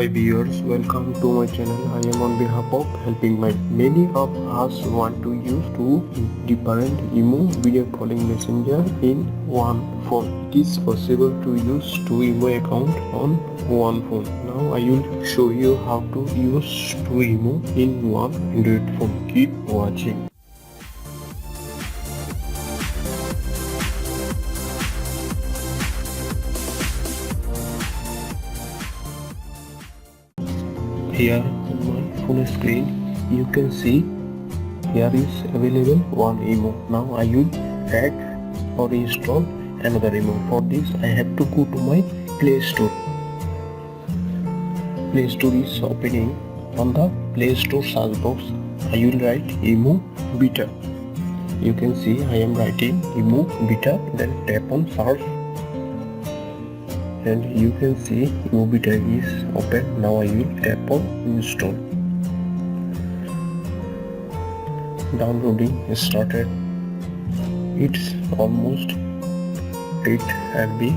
Hi viewers, welcome to my channel. I am on behalf of Helping Mind. Many of us want to use two different IMO video calling messenger in one phone. It is possible to use two IMO account on one phone. Now I will show you how to use two IMO in one Android phone. Keep watching. Here on my phone screen you can see here is available one IMO. Now I will add or install another IMO. For this I have to go to my Play Store. Play Store is opening. On the Play Store search box I will write IMO beta. You can see I am writing IMO beta, then tap on search and you can see IMO beta is open. Now I will tap on install. Downloading started. It's almost 8 MB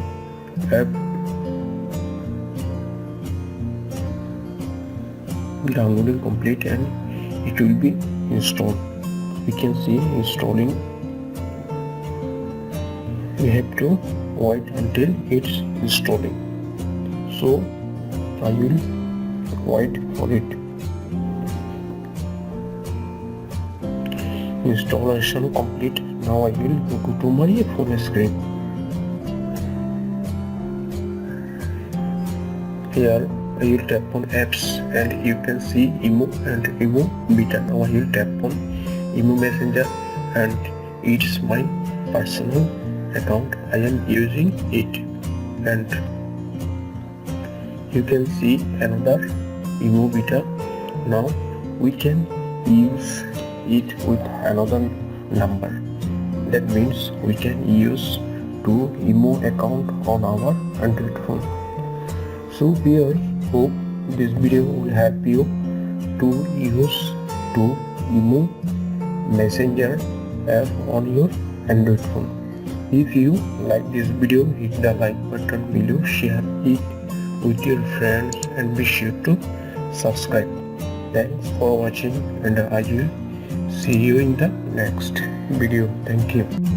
app. Downloading complete and it will be installed. We can see installing. We have to wait until it's installing. So I will wait for it. Installation complete. Now I will go to my phone screen. Here I will tap on apps and you can see IMO and IMO beta. Now I will tap on IMO messenger and it's my personal account. I am using it and you can see another IMO beta. Now we can use it with another number. That means we can use two IMO account on our Android phone. So viewers, hope this video will help you to use two IMO messenger app on your Android phone. If you like this video, hit the like button below, share it with your friends and be sure to subscribe. Thanks for watching and I will see you in the next video. Thank you.